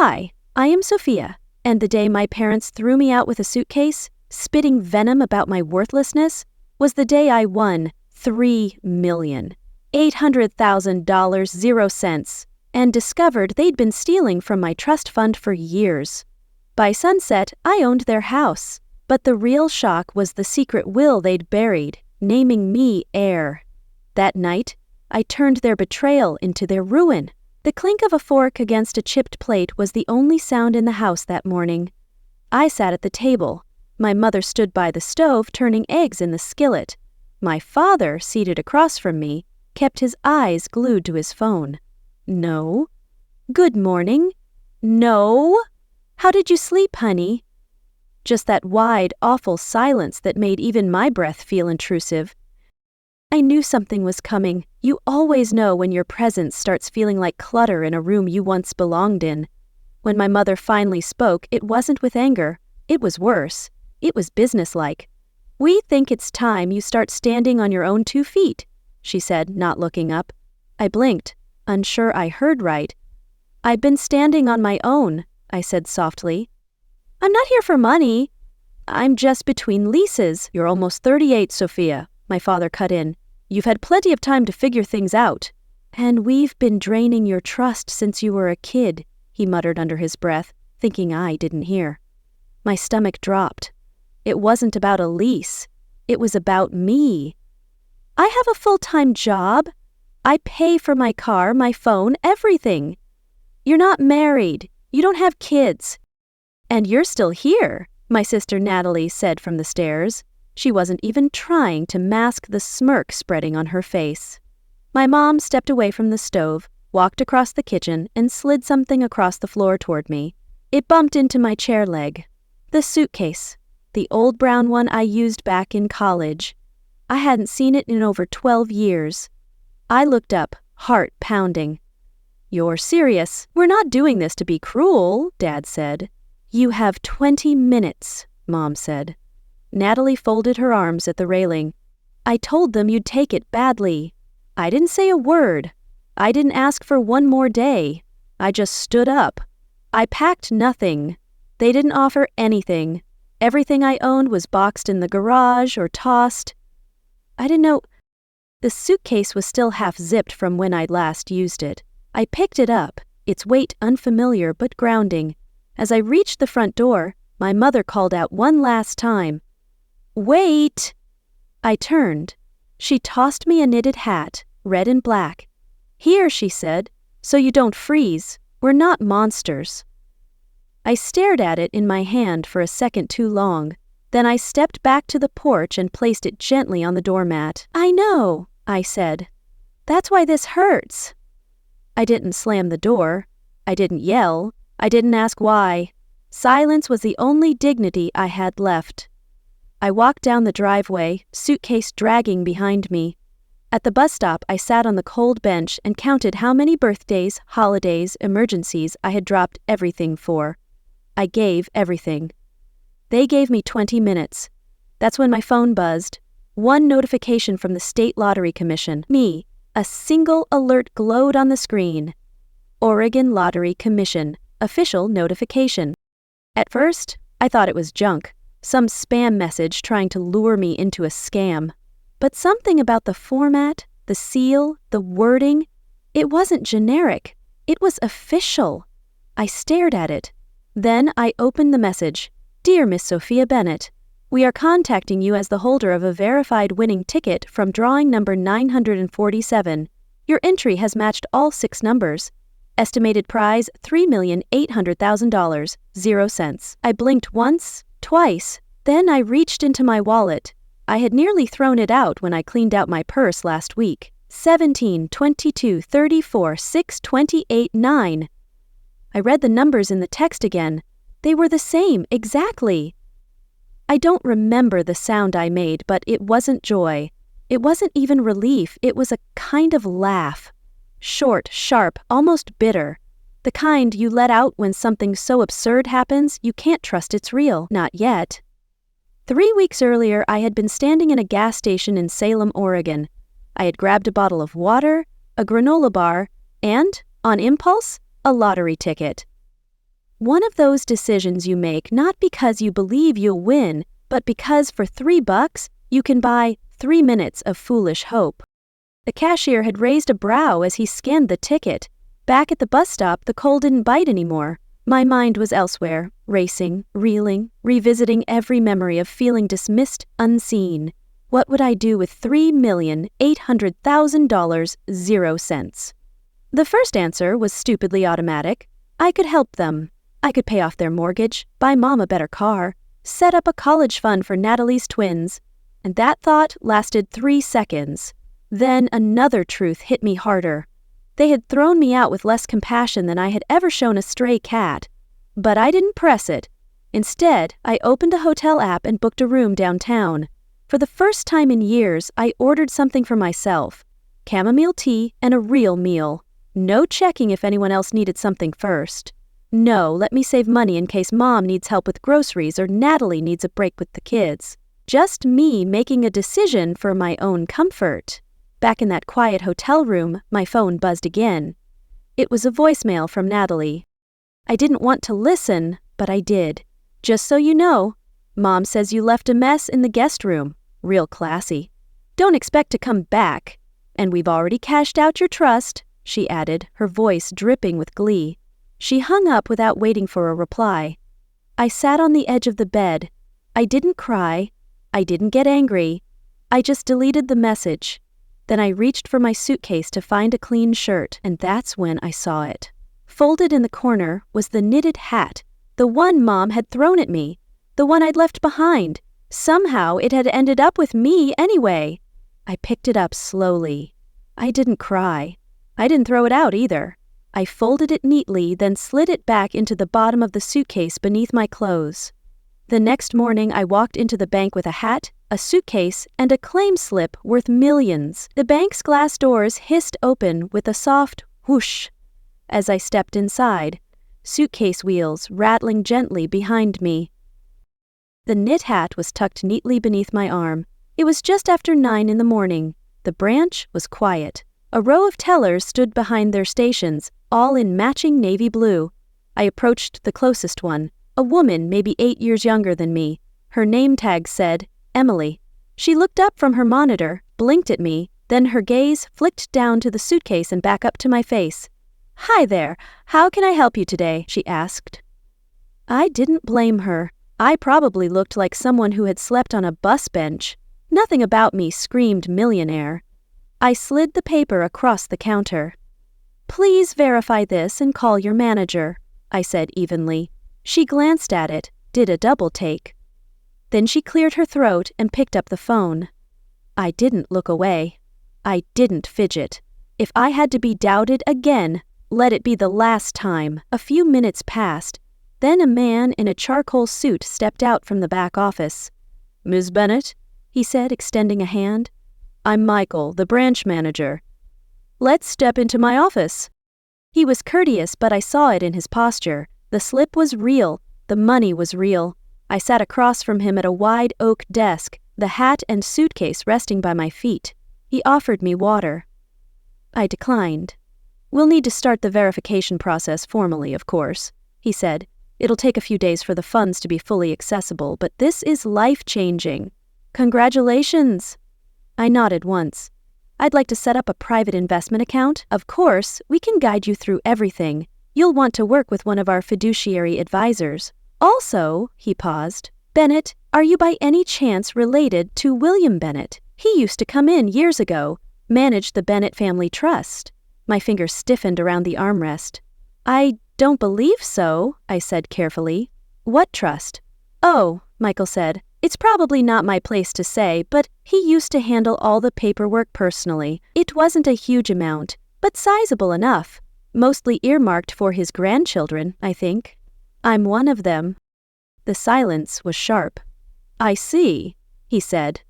Hi, I am Sophia, and the day my parents threw me out with a suitcase, spitting venom about my worthlessness, was the day I won $3,800,000 0 cents and discovered they'd been stealing from my trust fund for years. By sunset, I owned their house, but the real shock was the secret will they'd buried, naming me heir. That night, I turned their betrayal into their ruin. The clink of a fork against a chipped plate was the only sound in the house that morning. I sat at the table. My mother stood by the stove turning eggs in the skillet. My father, seated across from me, kept his eyes glued to his phone. No. Good morning. No. How did you sleep, honey? Just that wide, awful silence that made even my breath feel intrusive. I knew something was coming. You always know when your presence starts feeling like clutter in a room you once belonged in. When my mother finally spoke, it wasn't with anger. It was worse. It was businesslike. "We think it's time you start standing on your own 2 feet, she said, not looking up. I blinked, unsure I heard right. "I've been standing on my own," I said softly. "I'm not here for money. I'm just between leases." "You're almost 38, Sophia," my father cut in. "You've had plenty of time to figure things out." "And we've been draining your trust since you were a kid," he muttered under his breath, thinking I didn't hear. My stomach dropped. It wasn't about a lease. It was about me. "I have a full-time job. I pay for my car, my phone, everything. You're not married. You don't have kids. And you're still here," my sister Natalie said from the stairs. She wasn't even trying to mask the smirk spreading on her face. My mom stepped away from the stove, walked across the kitchen, and slid something across the floor toward me. It bumped into my chair leg. The suitcase. The old brown one I used back in college. I hadn't seen it in over 12 years. I looked up, heart pounding. "You're serious? We're not doing this to be cruel," Dad said. "You have 20 minutes, Mom said. Natalie folded her arms at the railing. "I told them you'd take it badly. I didn't say a word. I didn't ask for one more day. I just stood up. I packed nothing. They didn't offer anything. Everything I owned was boxed in the garage or tossed. I didn't know." The suitcase was still half-zipped from when I'd last used it. I picked it up, its weight unfamiliar but grounding. As I reached the front door, my mother called out one last time. "Wait!" I turned. She tossed me a knitted hat, red and black. "Here," she said, "so you don't freeze. We're not monsters." I stared at it in my hand for a second too long. Then I stepped back to the porch and placed it gently on the doormat. "I know," I said. "That's why this hurts." I didn't slam the door. I didn't yell. I didn't ask why. Silence was the only dignity I had left. I walked down the driveway, suitcase dragging behind me. At the bus stop, I sat on the cold bench and counted how many birthdays, holidays, emergencies I had dropped everything for. I gave everything. They gave me 20 minutes. That's when my phone buzzed. One notification from the State Lottery Commission. Me. A single alert glowed on the screen. Oregon Lottery Commission. Official notification. At first, I thought it was junk. Some spam message trying to lure me into a scam. But something about the format, the seal, the wording, it wasn't generic. It was official. I stared at it. Then I opened the message. "Dear Miss Sophia Bennett, we are contacting you as the holder of a verified winning ticket from drawing number 947. Your entry has matched all 6 numbers. Estimated prize $3,800,000, 0 cents. I blinked once, twice, then I reached into my wallet. I had nearly thrown it out when I cleaned out my purse last week. 17, 22, 34, 6, 28, 9. I read the numbers in the text again. They were the same, exactly. I don't remember the sound I made, but it wasn't joy. It wasn't even relief. It was a kind of laugh. Short, sharp, almost bitter. The kind you let out when something so absurd happens you can't trust it's real. Not yet. 3 weeks earlier, I had been standing in a gas station in Salem, Oregon. I had grabbed a bottle of water, a granola bar, and, on impulse, a lottery ticket. One of those decisions you make not because you believe you'll win, but because for $3 you can buy 3 minutes of foolish hope. The cashier had raised a brow as he scanned the ticket. Back at the bus stop, the coal didn't bite anymore. My mind was elsewhere, racing, reeling, revisiting every memory of feeling dismissed, unseen. What would I do with $3,800,000, 0 cents? The first answer was stupidly automatic. I could help them. I could pay off their mortgage, buy Mom a better car, set up a college fund for Natalie's twins. And that thought lasted 3 seconds. Then another truth hit me harder. They had thrown me out with less compassion than I had ever shown a stray cat. But I didn't press it. Instead, I opened a hotel app and booked a room downtown. For the first time in years, I ordered something for myself. Chamomile tea and a real meal. No checking if anyone else needed something first. No, let me save money in case Mom needs help with groceries or Natalie needs a break with the kids. Just me making a decision for my own comfort. Back in that quiet hotel room, my phone buzzed again. It was a voicemail from Natalie. I didn't want to listen, but I did. Just so you know, Mom says you left a mess in the guest room. Real classy. Don't expect to come back. And we've already cashed out your trust, she added, her voice dripping with glee. She hung up without waiting for a reply. I sat on the edge of the bed. I didn't cry. I didn't get angry. I just deleted the message. Then I reached for my suitcase to find a clean shirt, and that's when I saw it. Folded in the corner was the knitted hat, the one Mom had thrown at me, the one I'd left behind. Somehow it had ended up with me anyway. I picked it up slowly. I didn't cry. I didn't throw it out either. I folded it neatly, then slid it back into the bottom of the suitcase beneath my clothes. The next morning I walked into the bank with a hat, a suitcase, and a claim slip worth millions. The bank's glass doors hissed open with a soft whoosh as I stepped inside, suitcase wheels rattling gently behind me. The knit hat was tucked neatly beneath my arm. It was just after 9 in the morning. The branch was quiet. A row of tellers stood behind their stations, all in matching navy blue. I approached the closest one, a woman maybe 8 years younger than me. Her name tag said, Emily. She looked up from her monitor, blinked at me, then her gaze flicked down to the suitcase and back up to my face. "Hi there, how can I help you today?" she asked. I didn't blame her. I probably looked like someone who had slept on a bus bench. Nothing about me screamed millionaire. I slid the paper across the counter. "Please verify this and call your manager," I said evenly. She glanced at it, did a double take. Then she cleared her throat and picked up the phone. I didn't look away. I didn't fidget. If I had to be doubted again, let it be the last time. A few minutes passed. Then a man in a charcoal suit stepped out from the back office. "Ms. Bennett," he said, extending a hand. "I'm Michael, the branch manager. Let's step into my office." He was courteous, but I saw it in his posture. The slip was real. The money was real. I sat across from him at a wide oak desk, the hat and suitcase resting by my feet. He offered me water. I declined. "We'll need to start the verification process formally, of course," he said. "It'll take a few days for the funds to be fully accessible, but this is life-changing. Congratulations." I nodded once. "I'd like to set up a private investment account. Of course, we can guide you through everything. You'll want to work with one of our fiduciary advisors. Also," he paused, "Bennett, are you by any chance related to William Bennett? He used to come in years ago, manage the Bennett family trust." My fingers stiffened around the armrest. "I don't believe so," I said carefully. "What trust?" "Oh," Michael said. "It's probably not my place to say, but he used to handle all the paperwork personally. It wasn't a huge amount, but sizable enough. Mostly earmarked for his grandchildren, I think. I'm one of them." The silence was sharp. "I see," he said.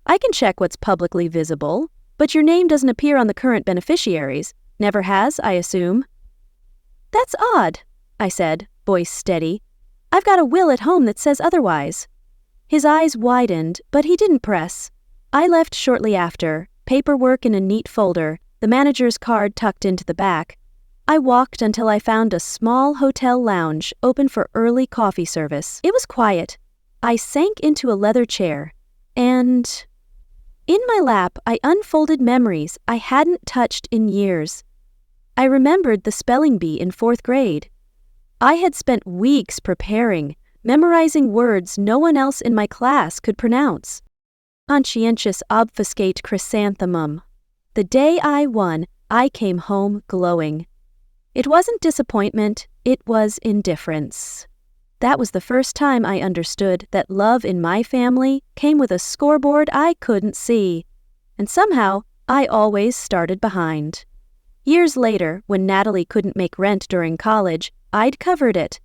"I can check what's publicly visible, but your name doesn't appear on the current beneficiaries. Never has, I assume." "That's odd," I said, voice steady. "I've got a will at home that says otherwise." His eyes widened, but he didn't press. I left shortly after, paperwork in a neat folder, the manager's card tucked into the back. I walked until I found a small hotel lounge open for early coffee service. It was quiet. I sank into a leather chair, and in my lap I unfolded memories I hadn't touched in years. I remembered the spelling bee in 4th grade. I had spent weeks preparing, memorizing words no one else in my class could pronounce. Conscientious obfuscate chrysanthemum. The day I won, I came home glowing. It wasn't disappointment, it was indifference. That was the first time I understood that love in my family came with a scoreboard I couldn't see. And somehow, I always started behind. Years later, when Natalie couldn't make rent during college, I'd covered it.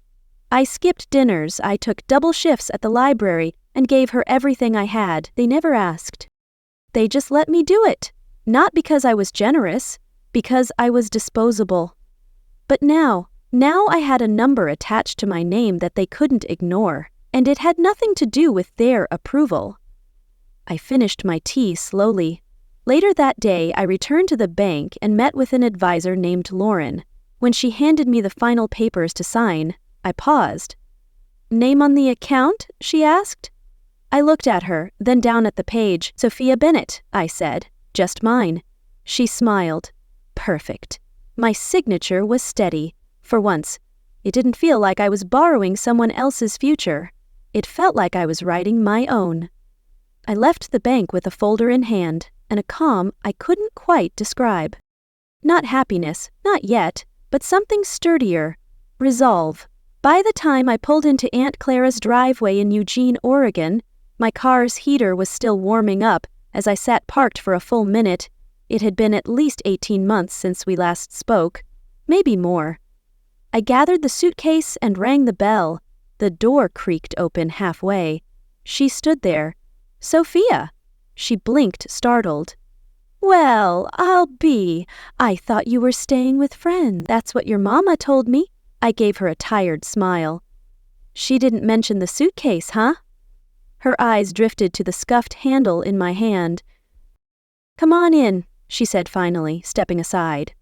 I skipped dinners, I took double shifts at the library, and gave her everything I had. They never asked. They just let me do it. Not because I was generous, because I was disposable. But now I had a number attached to my name that they couldn't ignore, and it had nothing to do with their approval. I finished my tea slowly. Later that day, I returned to the bank and met with an advisor named Lauren. When she handed me the final papers to sign, I paused. "Name on the account?" she asked. I looked at her, then down at the page. "Sophia Bennett," I said. "Just mine." She smiled. Perfect. My signature was steady. For once, it didn't feel like I was borrowing someone else's future. It felt like I was writing my own. I left the bank with a folder in hand, and a calm I couldn't quite describe. Not happiness, not yet, but something sturdier. Resolve. By the time I pulled into Aunt Clara's driveway in Eugene, Oregon, my car's heater was still warming up as I sat parked for a full minute. It had been at least 18 months since we last spoke, maybe more. I gathered the suitcase and rang the bell. The door creaked open halfway. She stood there. "Sophia!" She blinked, startled. "Well, I thought you were staying with friends. That's what your mama told me." I gave her a tired smile. "She didn't mention the suitcase, huh?" Her eyes drifted to the scuffed handle in my hand. "Come on in," she said finally, stepping aside.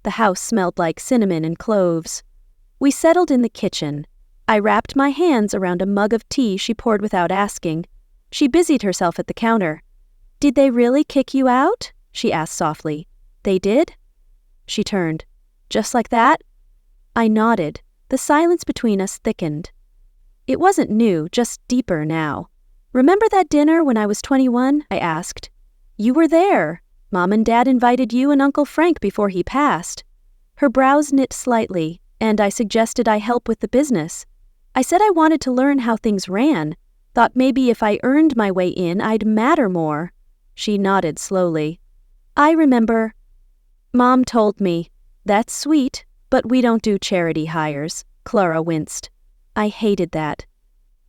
The house smelled like cinnamon and cloves. We settled in the kitchen. I wrapped my hands around a mug of tea she poured without asking. She busied herself at the counter. "Did they really kick you out?" she asked softly. "They did?" She turned. "Just like that?" I nodded. The silence between us thickened. It wasn't new, just deeper now. "Remember that dinner when I was 21? I asked. "You were there. Mom and Dad invited you and Uncle Frank before he passed." Her brows knit slightly, and I suggested I help with the business. I said I wanted to learn how things ran. Thought maybe if I earned my way in, I'd matter more. She nodded slowly. "I remember. Mom told me. That's sweet, but we don't do charity hires." Clara winced. I hated that.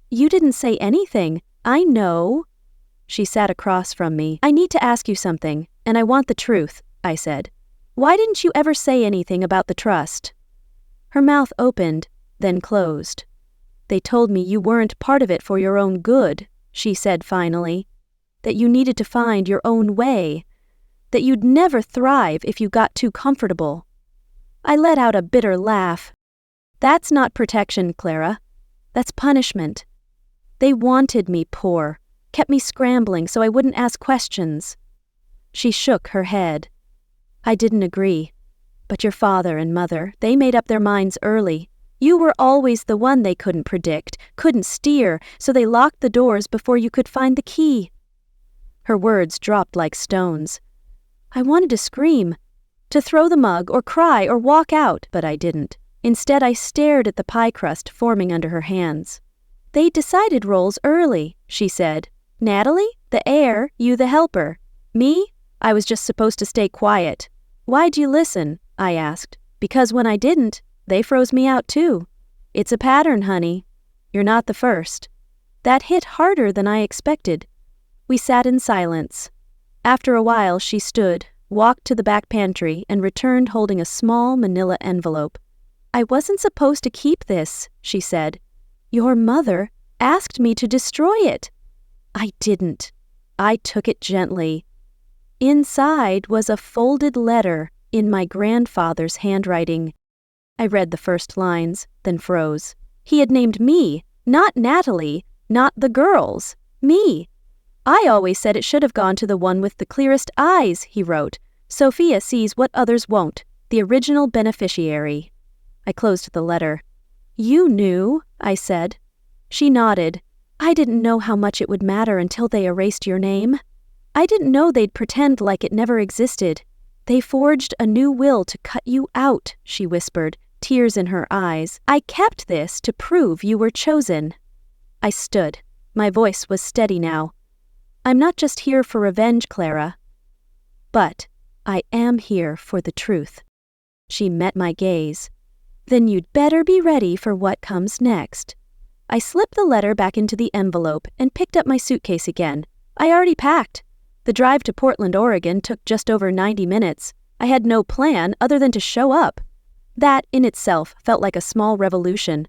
"You didn't say anything. I know." She sat across from me. "I need to ask you something, and I want the truth," I said. "Why didn't you ever say anything about the trust?" Her mouth opened, then closed. "They told me you weren't part of it for your own good," she said finally. "That you needed to find your own way. That you'd never thrive if you got too comfortable." I let out a bitter laugh. "That's not protection, Clara. That's punishment. They wanted me poor, kept me scrambling so I wouldn't ask questions." She shook her head. "I didn't agree. But your father and mother, they made up their minds early. You were always the one they couldn't predict, couldn't steer, so they locked the doors before you could find the key." Her words dropped like stones. I wanted to scream, to throw the mug or cry or walk out, but I didn't. Instead, I stared at the pie crust forming under her hands. "They decided roles early," she said. "Natalie, the heir, you the helper. Me, I was just supposed to stay quiet." "Why'd you listen?" I asked. "Because when I didn't, they froze me out too. It's a pattern, honey. You're not the first." That hit harder than I expected. We sat in silence. After a while, she stood, walked to the back pantry, and returned holding a small manila envelope. "I wasn't supposed to keep this," she said. "Your mother asked me to destroy it." I didn't. I took it gently. Inside was a folded letter, in my grandfather's handwriting. I read the first lines, then froze. He had named me, not Natalie, not the girls, me. I always said it should have gone to the one with the clearest eyes, he wrote. Sophia sees what others won't, the original beneficiary. I closed the letter. You knew, I said. She nodded. I didn't know how much it would matter until they erased your name. I didn't know they'd pretend like it never existed. They forged a new will to cut you out, she whispered, tears in her eyes. I kept this to prove you were chosen. I stood. My voice was steady now. I'm not just here for revenge, Clara. But I am here for the truth. She met my gaze. Then you'd better be ready for what comes next. I slipped the letter back into the envelope and picked up my suitcase again. I already packed. The drive to Portland, Oregon took just over 90 minutes. I had no plan other than to show up. That, in itself, felt like a small revolution.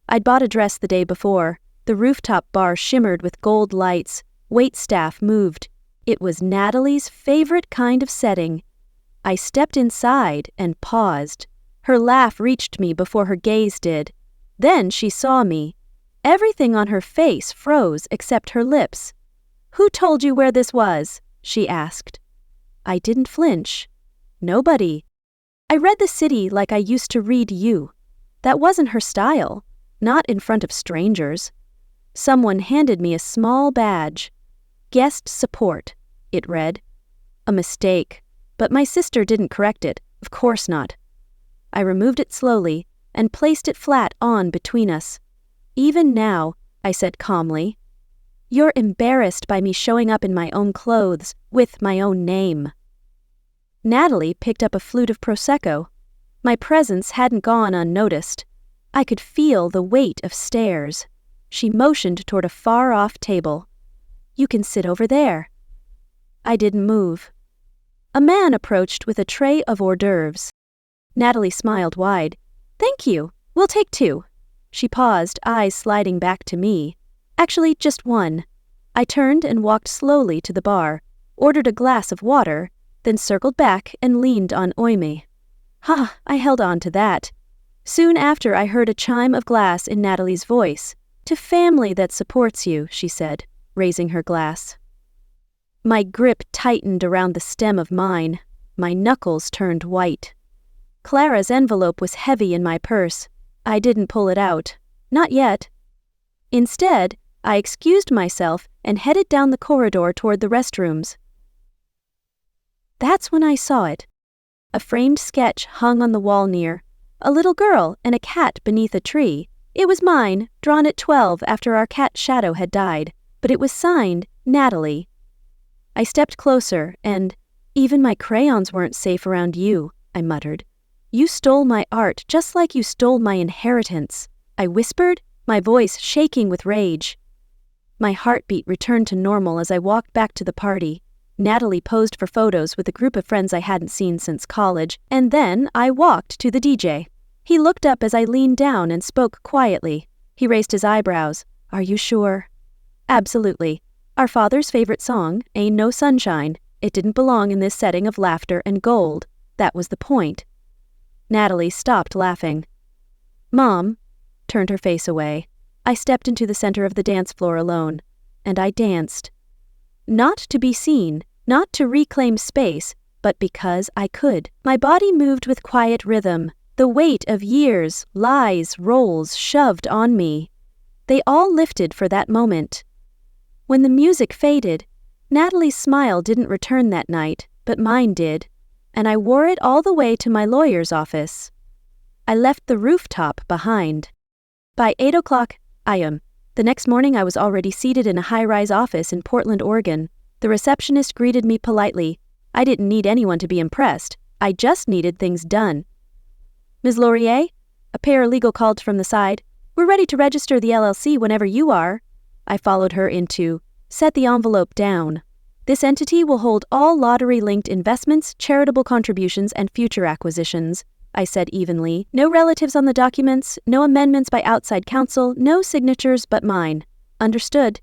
I'd bought a dress the day before. The rooftop bar shimmered with gold lights. Waitstaff moved. It was Natalie's favorite kind of setting. I stepped inside and paused. Her laugh reached me before her gaze did. Then she saw me. Everything on her face froze except her lips. Who told you where this was? She asked. I didn't flinch. Nobody. I read the city like I used to read you. That wasn't her style. Not in front of strangers. Someone handed me a small badge. Guest support, it read. A mistake, but my sister didn't correct it. Of course not. I removed it slowly and placed it flat on between us. Even now, I said calmly, you're embarrassed by me showing up in my own clothes, with my own name. Natalie picked up a flute of Prosecco. My presence hadn't gone unnoticed. I could feel the weight of stares. She motioned toward a far-off table. You can sit over there. I didn't move. A man approached with a tray of hors d'oeuvres. Natalie smiled wide. Thank you. We'll take 2. She paused, eyes sliding back to me. Actually, just 1. I turned and walked slowly to the bar, ordered a glass of water, then circled back and leaned on Oime. I held on to that. Soon after, I heard a chime of glass in Natalie's voice. To family that supports you, she said, raising her glass. My grip tightened around the stem of mine. My knuckles turned white. Clara's envelope was heavy in my purse. I didn't pull it out. Not yet. Instead, I excused myself and headed down the corridor toward the restrooms. That's when I saw it. A framed sketch hung on the wall near. A little girl and a cat beneath a tree. It was mine, drawn at 12 after our cat Shadow had died, but it was signed Natalie. I stepped closer and, even my crayons weren't safe around you, I muttered. You stole my art just like you stole my inheritance, I whispered, my voice shaking with rage. My heartbeat returned to normal as I walked back to the party. Natalie posed for photos with a group of friends I hadn't seen since college, and then I walked to the DJ. He looked up as I leaned down and spoke quietly. He raised his eyebrows. Are you sure? Absolutely. Our father's favorite song, Ain't No Sunshine. It didn't belong in this setting of laughter and gold. That was the point. Natalie stopped laughing. Mom turned her face away. I stepped into the center of the dance floor alone, and I danced. Not to be seen, not to reclaim space, but because I could. My body moved with quiet rhythm, the weight of years, lies, roles shoved on me. They all lifted for that moment. When the music faded, Natalie's smile didn't return that night, but mine did, and I wore it all the way to my lawyer's office. I left the rooftop behind. By 8 o'clock, the next morning I was already seated in a high-rise office in Portland, Oregon. The receptionist greeted me politely. I didn't need anyone to be impressed. I just needed things done. Ms. Laurier? A paralegal called from the side. We're ready to register the LLC whenever you are. I followed her into, set the envelope down. This entity will hold all lottery-linked investments, charitable contributions, and future acquisitions, I said evenly. No relatives on the documents, no amendments by outside counsel, no signatures but mine. Understood.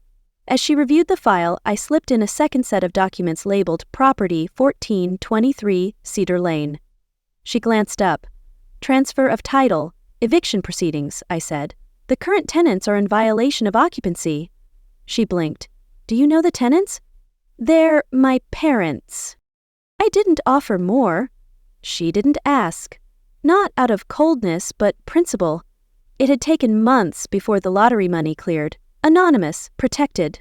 As she reviewed the file, I slipped in a second set of documents labeled Property 1423 Cedar Lane. She glanced up. Transfer of title, eviction proceedings, I said. The current tenants are in violation of occupancy. She blinked. Do you know the tenants? They're my parents. I didn't offer more. She didn't ask. Not out of coldness, but principle. It had taken months before the lottery money cleared. Anonymous, protected.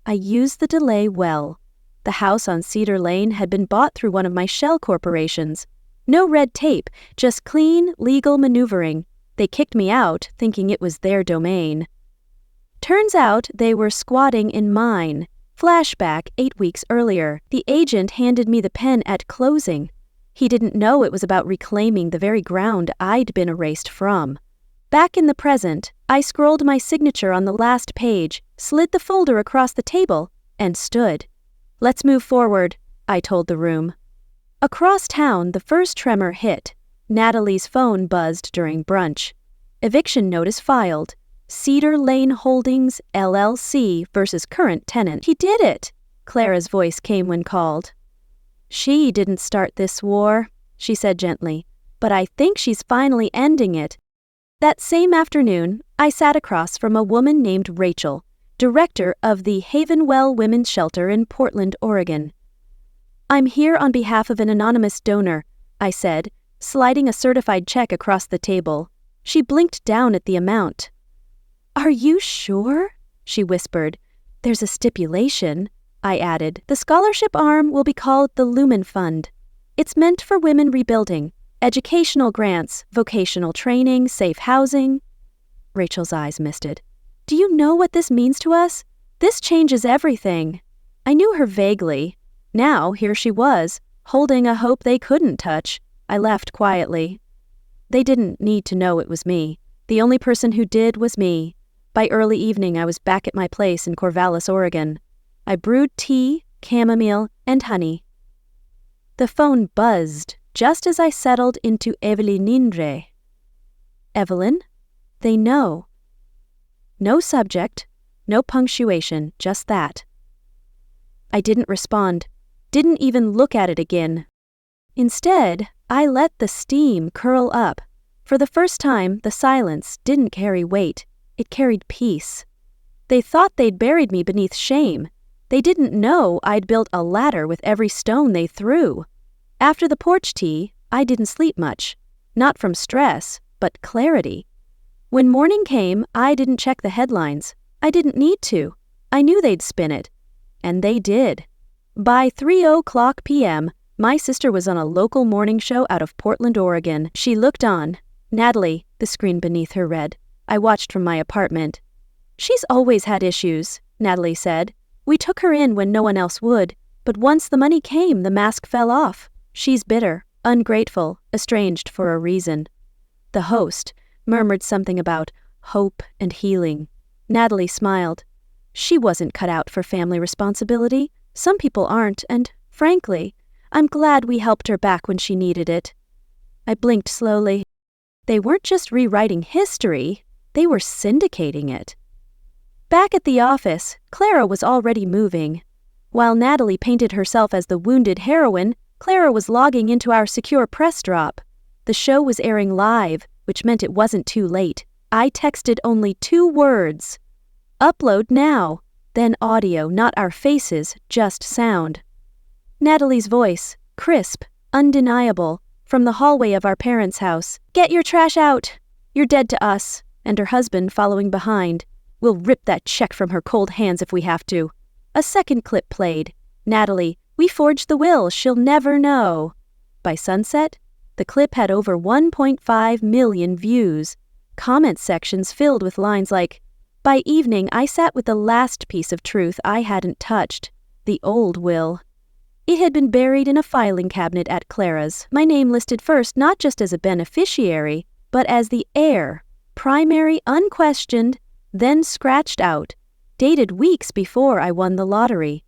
I used the delay well. The house on Cedar Lane had been bought through one of my shell corporations. No red tape, just clean, legal maneuvering. They kicked me out, thinking it was their domain. Turns out they were squatting in mine. Flashback 8 weeks earlier. The agent handed me the pen at closing. He didn't know it was about reclaiming the very ground I'd been erased from. Back in the present, I scrolled my signature on the last page, slid the folder across the table, and stood. Let's move forward, I told the room. Across town, the first tremor hit. Natalie's phone buzzed during brunch. Eviction notice filed. Cedar Lane Holdings, LLC versus current tenant. He did it, Clara's voice came when called. She didn't start this war, she said gently, but I think she's finally ending it. That same afternoon, I sat across from a woman named Rachel, director of the Havenwell Women's Shelter in Portland, Oregon. I'm here on behalf of an anonymous donor, I said, sliding a certified check across the table. She blinked down at the amount. Are you sure? She whispered. There's a stipulation, I added. The scholarship arm will be called the Lumen Fund. It's meant for women rebuilding. Educational grants, vocational training, safe housing. Rachel's eyes misted. Do you know what this means to us? This changes everything. I knew her vaguely. Now, here she was, holding a hope they couldn't touch. I laughed quietly. They didn't need to know it was me. The only person who did was me. By early evening, I was back at my place in Corvallis, Oregon. I brewed tea, chamomile, and honey. The phone buzzed just as I settled into Evelinindre. Evelyn? They know. No subject, no punctuation, just that. I didn't respond, didn't even look at it again. Instead, I let the steam curl up. For the first time, the silence didn't carry weight, it carried peace. They thought they'd buried me beneath shame. They didn't know I'd built a ladder with every stone they threw. After the porch tea, I didn't sleep much. Not from stress, but clarity. When morning came, I didn't check the headlines. I didn't need to. I knew they'd spin it. And they did. By 3:00 p.m., my sister was on a local morning show out of Portland, Oregon. She looked on. Natalie, the screen beneath her read. I watched from my apartment. She's always had issues, Natalie said. We took her in when no one else would, but once the money came, the mask fell off. She's bitter, ungrateful, estranged for a reason. The host murmured something about hope and healing. Natalie smiled. She wasn't cut out for family responsibility. Some people aren't, and, frankly, I'm glad we helped her back when she needed it. I blinked slowly. They weren't just rewriting history, they were syndicating it. Back at the office, Clara was already moving. While Natalie painted herself as the wounded heroine, Clara was logging into our secure press drop. The show was airing live, which meant it wasn't too late. I texted only 2 words. Upload now. Then audio, not our faces, just sound. Natalie's voice, crisp, undeniable, from the hallway of our parents' house. Get your trash out. You're dead to us. And her husband following behind. We'll rip that check from her cold hands if we have to. A second clip played. Natalie, we forged the will, she'll never know. By sunset, the clip had over 1.5 million views. Comment sections filled with lines like, by evening I sat with the last piece of truth I hadn't touched, the old will. It had been buried in a filing cabinet at Clara's, my name listed first not just as a beneficiary, but as the heir, primary unquestioned, then scratched out, dated weeks before I won the lottery.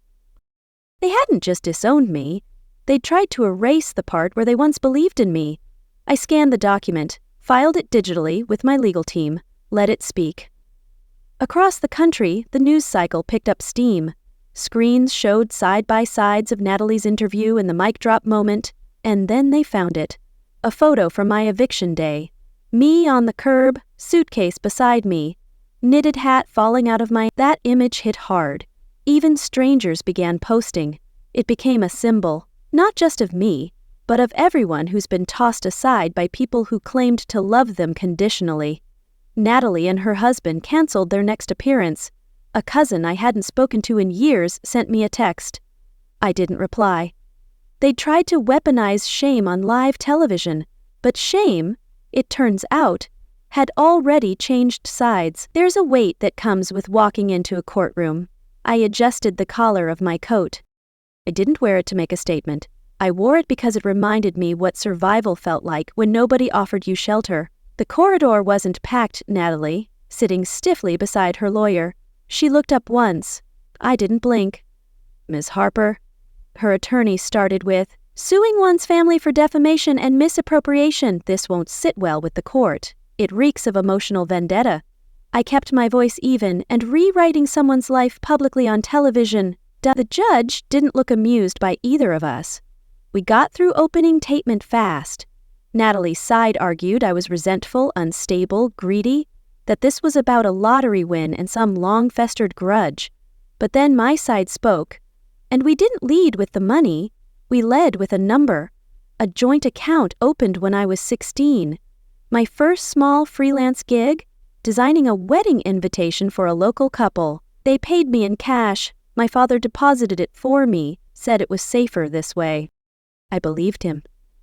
They hadn't just disowned me, they'd tried to erase the part where they once believed in me. I scanned the document, filed it digitally with my legal team, let it speak. Across the country, the news cycle picked up steam. Screens showed side-by-sides of Natalie's interview and the mic drop moment, and then they found it. A photo from my eviction day. Me on the curb, suitcase beside me, knitted hat falling out of my... That image hit hard. Even strangers began posting. It became a symbol, not just of me, but of everyone who's been tossed aside by people who claimed to love them conditionally. Natalie and her husband canceled their next appearance. A cousin I hadn't spoken to in years sent me a text. I didn't reply. They'd tried to weaponize shame on live television, but shame, it turns out, had already changed sides. There's a weight that comes with walking into a courtroom. I adjusted the collar of my coat. I didn't wear it to make a statement. I wore it because it reminded me what survival felt like when nobody offered you shelter. The corridor wasn't packed, Natalie, sitting stiffly beside her lawyer. She looked up once. I didn't blink. Ms. Harper, her attorney started with, suing one's family for defamation and misappropriation. This won't sit well with the court. It reeks of emotional vendetta. I kept my voice even, and rewriting someone's life publicly on television. The judge didn't look amused by either of us. We got through opening statement fast. Natalie's side argued I was resentful, unstable, greedy, that this was about a lottery win and some long-festered grudge. But then my side spoke, and we didn't lead with the money, we led with a number. A joint account opened when I was 16. My first small freelance gig, designing a wedding invitation for a local couple. They paid me in cash. My father deposited it for me, said it was safer this way. I believed him.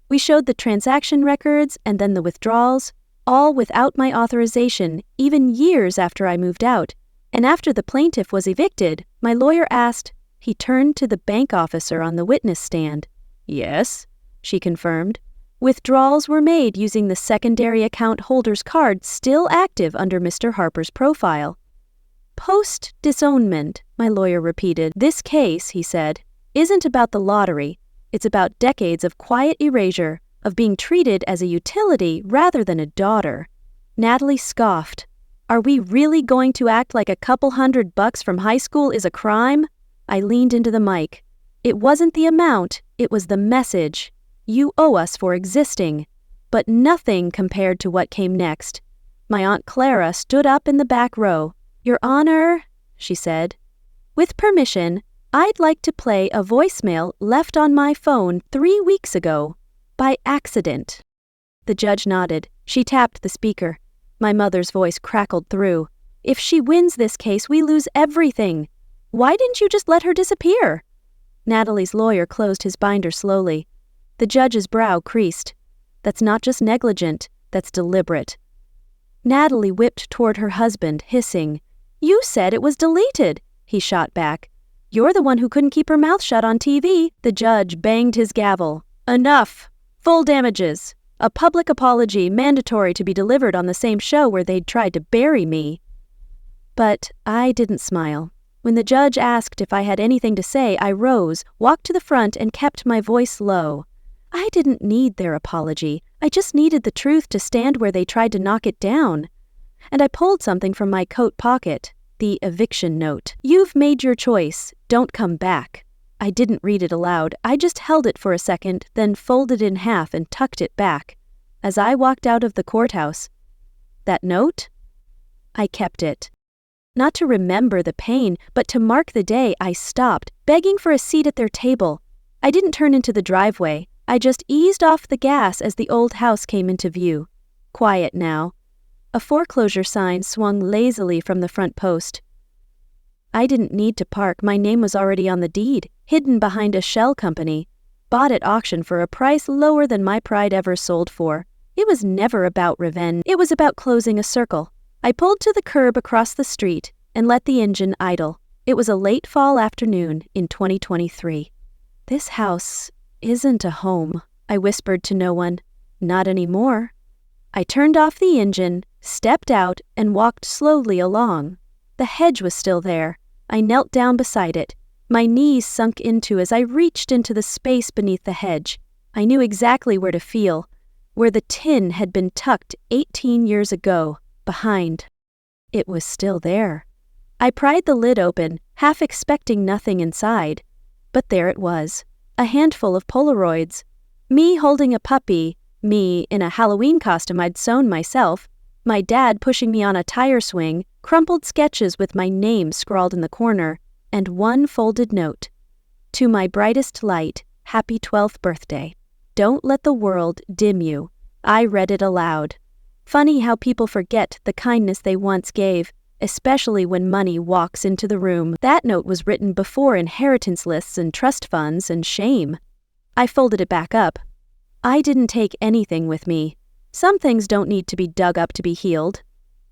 We showed the transaction records and then the withdrawals, all without my authorization, even years after I moved out. And after the plaintiff was evicted, my lawyer asked. He turned to the bank officer on the witness stand. Yes, she confirmed. Withdrawals were made using the secondary account holder's card still active under Mr. Harper's profile. Post-disownment, my lawyer repeated. This case, he said, isn't about the lottery. It's about decades of quiet erasure, of being treated as a utility rather than a daughter. Natalie scoffed. Are we really going to act like a couple $100 from high school is a crime? I leaned into the mic. It wasn't the amount, it was the message. You owe us for existing. But nothing compared to what came next. My Aunt Clara stood up in the back row. Your Honor, she said. With permission, I'd like to play a voicemail left on my phone 3 weeks ago, by accident. The judge nodded. She tapped the speaker. My mother's voice crackled through. If she wins this case, we lose everything. Why didn't you just let her disappear? Natalie's lawyer closed his binder slowly. The judge's brow creased. That's not just negligent, that's deliberate. Natalie whipped toward her husband, hissing. You said it was deleted, he shot back. You're the one who couldn't keep her mouth shut on TV. The judge banged his gavel. Enough. Full damages. A public apology mandatory to be delivered on the same show where they'd tried to bury me. But I didn't smile. When the judge asked if I had anything to say, I rose, walked to the front, and kept my voice low. I didn't need their apology. I just needed the truth to stand where they tried to knock it down. And I pulled something from my coat pocket. The eviction note. You've made your choice. Don't come back. I didn't read it aloud. I just held it for a second, then folded in half and tucked it back. As I walked out of the courthouse. That note? I kept it. Not to remember the pain, but to mark the day I stopped, begging for a seat at their table. I didn't turn into the driveway. I just eased off the gas as the old house came into view. Quiet now. A foreclosure sign swung lazily from the front post. I didn't need to park. My name was already on the deed, hidden behind a shell company, bought at auction for a price lower than my pride ever sold for. It was never about revenge. It was about closing a circle. I pulled to the curb across the street and let the engine idle. It was a late fall afternoon in 2023. This house isn't a home, I whispered to no one. Not anymore. I turned off the engine, stepped out, and walked slowly along. The hedge was still there. I knelt down beside it. My knees sunk into as I reached into the space beneath the hedge. I knew exactly where to feel, where the tin had been tucked 18 years ago, behind. It was still there. I pried the lid open, half expecting nothing inside. But there it was, a handful of Polaroids. Me holding a puppy, Me in a Halloween costume I'd sewn myself, my dad pushing me on a tire swing, crumpled sketches with my name scrawled in the corner, and one folded note. To my brightest light, happy 12th birthday. Don't let the world dim you. I read it aloud. Funny how people forget the kindness they once gave, especially when money walks into the room. That note was written before inheritance lists and trust funds and shame. I folded it back up. I didn't take anything with me. Some things don't need to be dug up to be healed.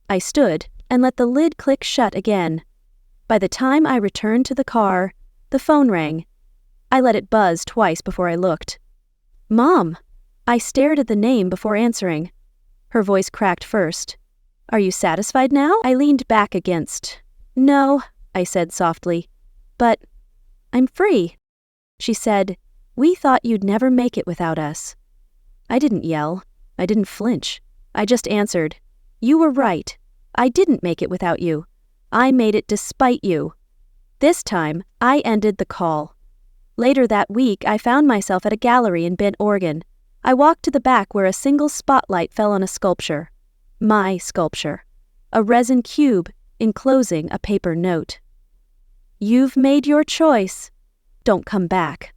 I stood and let the lid click shut again. By the time I returned to the car, the phone rang. I let it buzz twice before I looked. Mom! I stared at the name before answering. Her voice cracked first. Are you satisfied now? I leaned back against. No, I said softly. But I'm free. She said, we thought you'd never make it without us. I didn't yell. I didn't flinch. I just answered, you were right. I didn't make it without you. I made it despite you. This time, I ended the call. Later that week, I found myself at a gallery in Bend, Oregon. I walked to the back where a single spotlight fell on a sculpture. My sculpture. A resin cube enclosing a paper note. You've made your choice. Don't come back.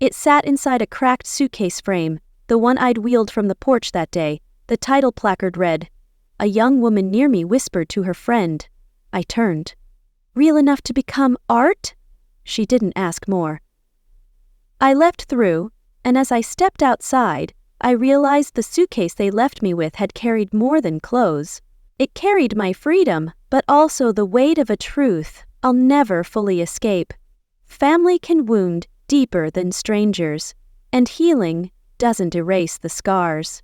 It sat inside a cracked suitcase frame, the one I'd wheeled from the porch that day. The title placard read, A young woman near me whispered to her friend. I turned. Real enough to become art? She didn't ask more. I left through, and as I stepped outside, I realized the suitcase they left me with had carried more than clothes. It carried my freedom, but also the weight of a truth I'll never fully escape. Family can wound deeper than strangers, and healing doesn't erase the scars.